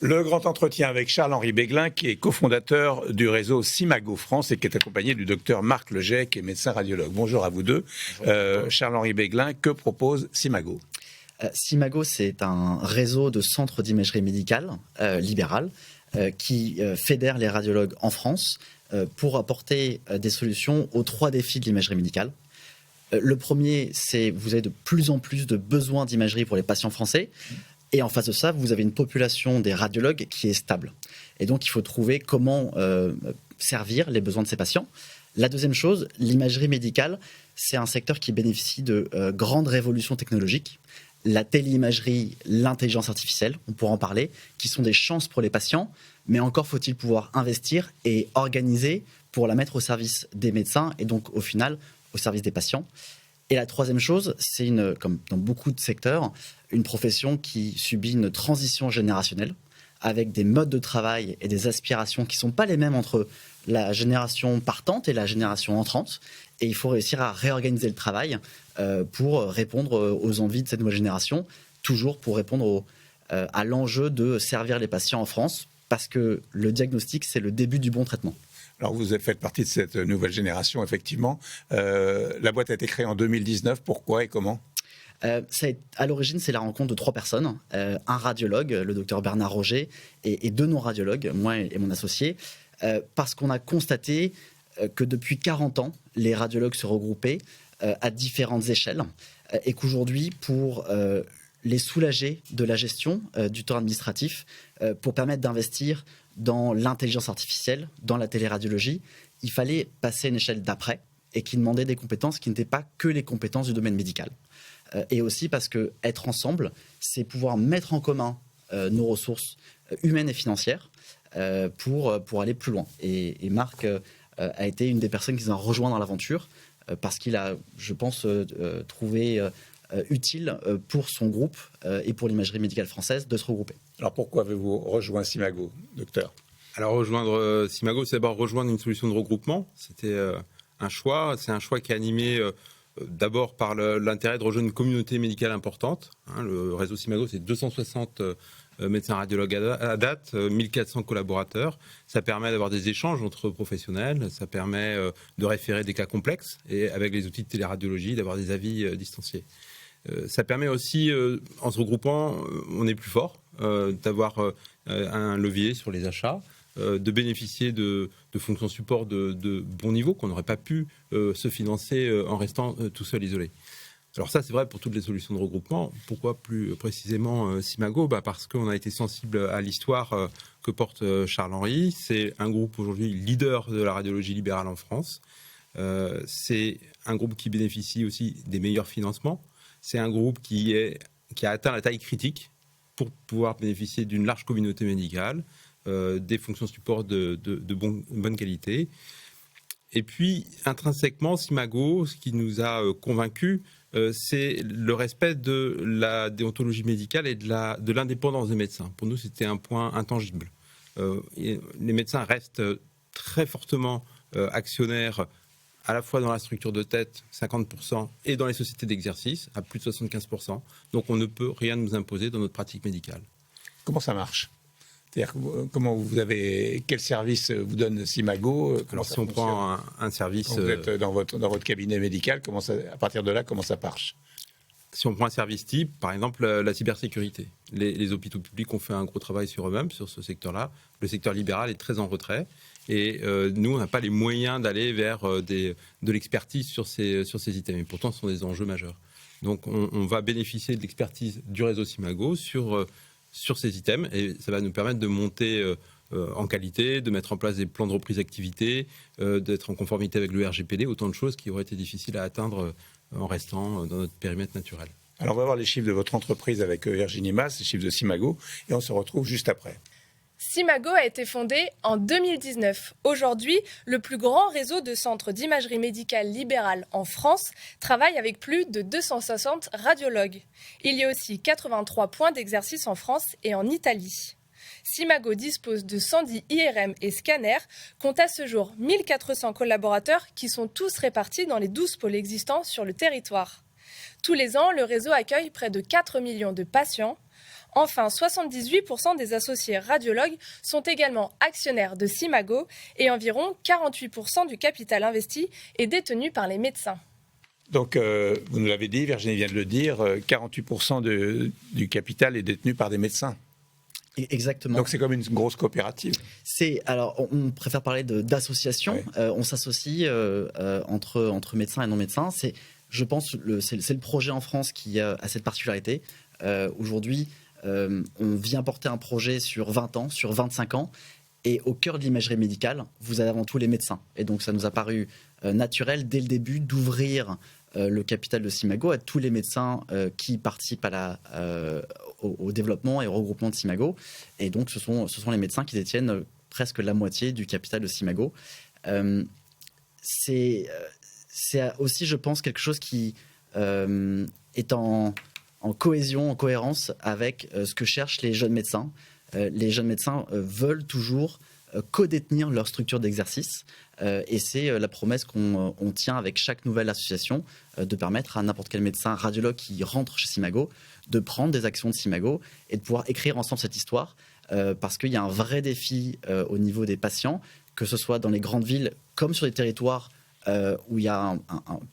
Le grand entretien avec Charles-Henri Béglin, qui est cofondateur du réseau Simago France et qui est accompagné du docteur Marc Leget, qui est médecin radiologue. Bonjour à vous deux. Charles-Henri Béglin, que propose Simago ? Simago, c'est un réseau de centres d'imagerie médicale libéral qui fédère les radiologues en France pour apporter des solutions aux 3 défis de l'imagerie médicale. Le premier, c'est vous avez de plus en plus de besoins d'imagerie pour les patients français. Et en face de ça, vous avez une population des radiologues qui est stable. Et donc, il faut trouver comment servir les besoins de ces patients. La deuxième chose, l'imagerie médicale, c'est un secteur qui bénéficie de grandes révolutions technologiques. La téléimagerie, l'intelligence artificielle, on pourra en parler, qui sont des chances pour les patients. Mais encore faut-il pouvoir investir et organiser pour la mettre au service des médecins et donc, au final, au service des patients. Et la troisième chose, c'est, comme dans beaucoup de secteurs, une profession qui subit une transition générationnelle avec des modes de travail et des aspirations qui ne sont pas les mêmes entre la génération partante et la génération entrante. Et il faut réussir à réorganiser le travail pour répondre aux envies de cette nouvelle génération, toujours pour répondre à l'enjeu de servir les patients en France, parce que le diagnostic, c'est le début du bon traitement. Alors, vous faites partie de cette nouvelle génération, effectivement. La boîte a été créée en 2019. Pourquoi et comment ? À l'origine, c'est la rencontre de 3 personnes. Un radiologue, le docteur Bernard Roger, et 2 non-radiologues, moi et mon associé, parce qu'on a constaté que depuis 40 ans, les radiologues se regroupaient à différentes échelles et qu'aujourd'hui, pour les soulager de la gestion du temps administratif, pour permettre d'investir dans l'intelligence artificielle, dans la téléradiologie, il fallait passer à une échelle d'après et qui demandait des compétences qui n'étaient pas que les compétences du domaine médical. Et aussi parce que être ensemble, c'est pouvoir mettre en commun nos ressources humaines et financières pour aller plus loin. Et Marc a été une des personnes qui nous a rejoint dans l'aventure parce qu'il a, je pense, trouvé utile pour son groupe et pour l'imagerie médicale française de se regrouper. Alors pourquoi avez-vous rejoint Simago, docteur ? Alors rejoindre Simago, c'est d'abord rejoindre une solution de regroupement. C'était un choix. C'est un choix qui est animé d'abord par l'intérêt de rejoindre une communauté médicale importante. Le réseau Simago, c'est 260 médecins radiologues à date, 1400 collaborateurs. Ça permet d'avoir des échanges entre professionnels, ça permet de référer des cas complexes et avec les outils de téléradiologie, d'avoir des avis distanciés. Ça permet aussi, en se regroupant, on est plus fort, d'avoir un levier sur les achats, de bénéficier de fonctions support de bon niveau qu'on n'aurait pas pu se financer en restant tout seul isolé. Alors ça, c'est vrai pour toutes les solutions de regroupement. Pourquoi plus précisément Simago ? Parce qu'on a été sensible à l'histoire que porte Charles-Henri. C'est un groupe aujourd'hui leader de la radiologie libérale en France. C'est un groupe qui bénéficie aussi des meilleurs financements. C'est un groupe qui a atteint la taille critique pour pouvoir bénéficier d'une large communauté médicale, des fonctions support de bonne qualité. Et puis, intrinsèquement, Simago, ce qui nous a convaincus, c'est le respect de la déontologie médicale et de l'indépendance des médecins. Pour nous, c'était un point intangible. Les médecins restent très fortement actionnaires à la fois dans la structure de tête, 50%, et dans les sociétés d'exercice, à plus de 75%. Donc on ne peut rien nous imposer dans notre pratique médicale. Comment ça marche ? C'est-à-dire, quel service vous donne Simago ? Alors si on prend un service... Quand vous êtes dans votre cabinet médical, à partir de là, comment ça marche ? Si on prend un service type, par exemple la cybersécurité. Les hôpitaux publics ont fait un gros travail sur eux-mêmes, sur ce secteur-là. Le secteur libéral est très en retrait. Et nous, on n'a pas les moyens d'aller vers de l'expertise sur ces items. Et pourtant, ce sont des enjeux majeurs. Donc, on va bénéficier de l'expertise du réseau Simago sur ces items. Et ça va nous permettre de monter en qualité, de mettre en place des plans de reprise d'activité, d'être en conformité avec le RGPD, autant de choses qui auraient été difficiles à atteindre en restant dans notre périmètre naturel. Alors, on va voir les chiffres de votre entreprise avec Virginie Mas, les chiffres de Simago, et on se retrouve juste après. Simago a été fondé en 2019. Aujourd'hui, le plus grand réseau de centres d'imagerie médicale libérale en France travaille avec plus de 260 radiologues. Il y a aussi 83 points d'exercice en France et en Italie. Simago dispose de 110 IRM et scanners, compte à ce jour 1400 collaborateurs qui sont tous répartis dans les 12 pôles existants sur le territoire. Tous les ans, le réseau accueille près de 4 millions de patients. Enfin, 78% des associés radiologues sont également actionnaires de Simago et environ 48% du capital investi est détenu par les médecins. Donc, vous nous l'avez dit, Virginie vient de le dire, 48% du capital est détenu par des médecins. Exactement. Donc c'est comme une grosse coopérative. Alors, on préfère parler d'association. Oui. On s'associe entre médecins et non médecins. Je pense, c'est le projet en France qui a cette particularité. Aujourd'hui, on vient porter un projet sur 20 ans, sur 25 ans. Et au cœur de l'imagerie médicale, vous avez avant tout les médecins. Et donc, ça nous a paru naturel dès le début d'ouvrir le capital de Simago à tous les médecins qui participent au développement et au regroupement de Simago. Et donc, ce sont les médecins qui détiennent presque la moitié du capital de Simago. C'est aussi, je pense, quelque chose qui est en cohésion, en cohérence avec ce que cherchent les jeunes médecins. Les jeunes médecins veulent toujours co-détenir leur structure d'exercice et c'est la promesse qu'on tient avec chaque nouvelle association de permettre à n'importe quel médecin radiologue qui rentre chez Simago de prendre des actions de Simago et de pouvoir écrire ensemble cette histoire parce qu'il y a un vrai défi au niveau des patients, que ce soit dans les grandes villes comme sur les territoires où il y a un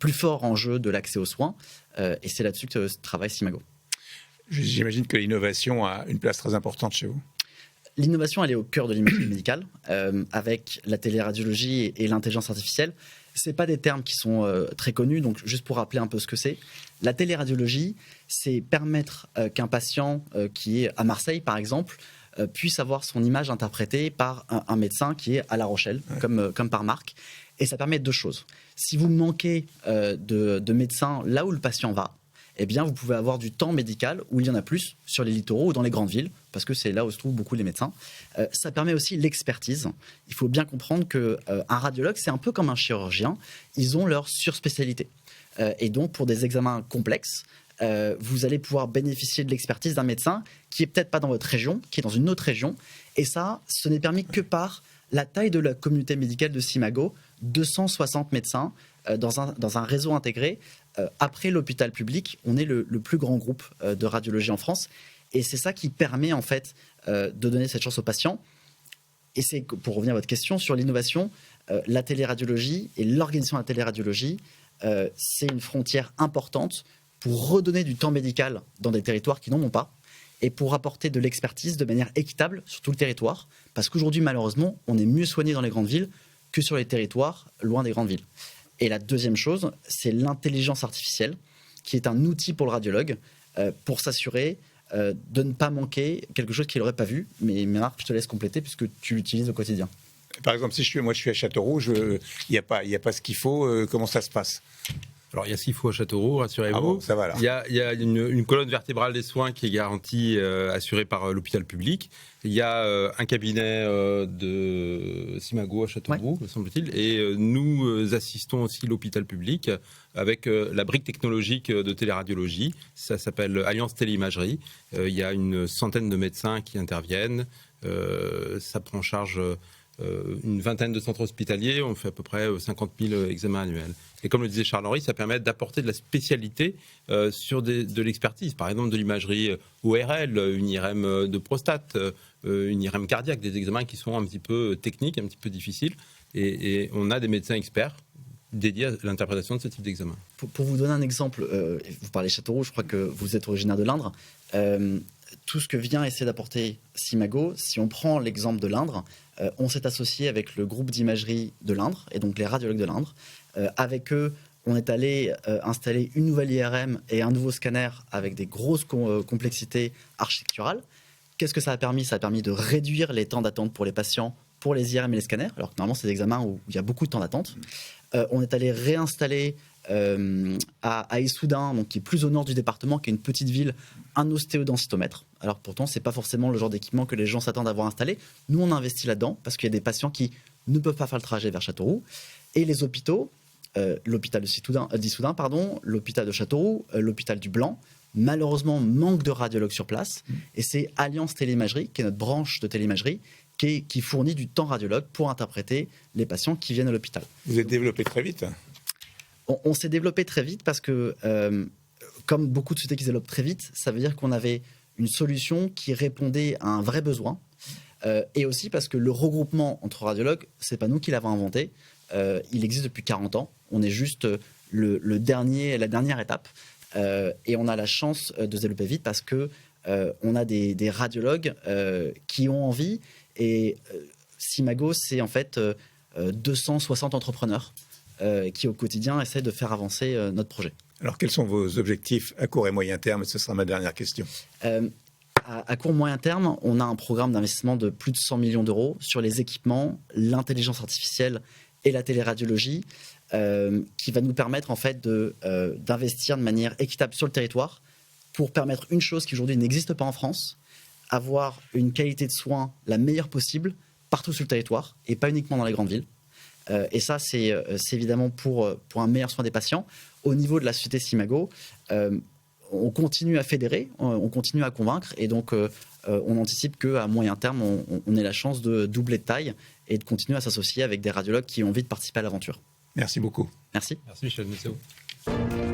plus fort enjeu de l'accès aux soins et c'est là-dessus que travaille Simago. J'imagine que l'innovation a une place très importante chez vous. L'innovation, elle est au cœur de l'imagerie médicale, avec la téléradiologie et l'intelligence artificielle. Ce pas des termes qui sont très connus, donc juste pour rappeler un peu ce que c'est. La téléradiologie, c'est permettre qu'un patient qui est à Marseille, par exemple, puisse avoir son image interprétée par un médecin qui est à La Rochelle, comme par marque. Et ça permet deux choses. Si vous manquez de médecins là où le patient va, eh bien, vous pouvez avoir du temps médical où il y en a plus sur les littoraux ou dans les grandes villes, parce que c'est là où se trouvent beaucoup les médecins. Ça permet aussi l'expertise. Il faut bien comprendre qu'un radiologue, c'est un peu comme un chirurgien. Ils ont leur surspécialité. Et donc, pour des examens complexes, vous allez pouvoir bénéficier de l'expertise d'un médecin qui est peut-être pas dans votre région, qui est dans une autre région. Et ça, ce n'est permis que par la taille de la communauté médicale de Simago, 260 médecins dans un réseau intégré. Après l'hôpital public, on est le plus grand groupe de radiologie en France. Et c'est ça qui permet en fait de donner cette chance aux patients. Et c'est, pour revenir à votre question sur l'innovation, la téléradiologie et l'organisation de la téléradiologie, c'est une frontière importante pour redonner du temps médical dans des territoires qui n'en ont pas et pour apporter de l'expertise de manière équitable sur tout le territoire. Parce qu'aujourd'hui, malheureusement, on est mieux soigné dans les grandes villes que sur les territoires loin des grandes villes. Et la deuxième chose, c'est l'intelligence artificielle, qui est un outil pour le radiologue pour s'assurer de ne pas manquer quelque chose qu'il n'aurait pas vu. Mais Marc, je te laisse compléter puisque tu l'utilises au quotidien. Par exemple, si je suis à Châteauroux, il n'y a pas ce qu'il faut, comment ça se passe ? Alors, il y a ce qu'il faut à Châteauroux, rassurez-vous. Ah bon, ça va, alors. Il y a une colonne vertébrale des soins qui est garantie, assurée par l'hôpital public. Il y a un cabinet de Simago à Châteauroux, me semble-t-il. Et nous assistons aussi l'hôpital public avec la brique technologique de téléradiologie. Ça s'appelle Alliance Téléimagerie. Il y a une centaine de médecins qui interviennent. Ça prend en charge une vingtaine de centres hospitaliers. On fait à peu près 50 000 examens annuels. Et comme le disait Charles-Henri, ça permet d'apporter de la spécialité sur de l'expertise. Par exemple, de l'imagerie ORL, une IRM de prostate, une IRM cardiaque, des examens qui sont un petit peu techniques, un petit peu difficiles. Et on a des médecins experts dédiés à l'interprétation de ce type d'examen. Pour vous donner un exemple, vous parlez Châteauroux, je crois que vous êtes originaire de l'Indre. Tout ce que vient essayer d'apporter Simago, si on prend l'exemple de l'Indre, on s'est associé avec le groupe d'imagerie de l'Indre, et donc les radiologues de l'Indre. Avec eux, on est allé installer une nouvelle IRM et un nouveau scanner avec des grosses complexités architecturales. Qu'est-ce que ça a permis ? Ça a permis de réduire les temps d'attente pour les patients, pour les IRM et les scanners, alors que normalement, c'est des examens où il y a beaucoup de temps d'attente. On est allé réinstaller à Issoudun, donc qui est plus au nord du département, qui est une petite ville, un ostéodensitomètre. Alors pourtant, c'est pas forcément le genre d'équipement que les gens s'attendent à avoir installé. Nous, on a investi là-dedans parce qu'il y a des patients qui ne peuvent pas faire le trajet vers Châteauroux. Et les hôpitaux, l'hôpital d'Issoudun, l'hôpital de Châteauroux, l'hôpital du Blanc, malheureusement, manque de radiologues sur place. Et c'est Alliance Téléimagerie, qui est notre branche de téléimagerie, qui fournit du temps radiologue pour interpréter les patients qui viennent à l'hôpital. Vous êtes développé très vite. On s'est développé très vite parce que, comme beaucoup de sociétés qui se développent très vite, ça veut dire qu'on avait une solution qui répondait à un vrai besoin. Et aussi parce que le regroupement entre radiologues, c'est pas nous qui l'avons inventé. Il existe depuis 40 ans. On est juste la dernière étape. Et on a la chance de se développer vite parce que on a des radiologues qui ont envie. Et Simago, c'est en fait 260 entrepreneurs qui au quotidien essaient de faire avancer notre projet. Alors, quels sont vos objectifs à court et moyen terme? Ce sera ma dernière question. À court moyen terme, on a un programme d'investissement de plus de 100 millions d'euros sur les équipements, l'intelligence artificielle et la téléradiologie, qui va nous permettre en fait d'investir de manière équitable sur le territoire pour permettre une chose qui aujourd'hui n'existe pas en France, avoir une qualité de soins la meilleure possible partout sur le territoire et pas uniquement dans les grandes villes. Et ça, c'est évidemment pour un meilleur soin des patients. Au niveau de la société Simago, on continue à fédérer, on continue à convaincre, et donc on anticipe qu'à moyen terme, on ait la chance de doubler de taille et de continuer à s'associer avec des radiologues qui ont envie de participer à l'aventure. Merci beaucoup. Merci. Merci Michel. Merci à vous.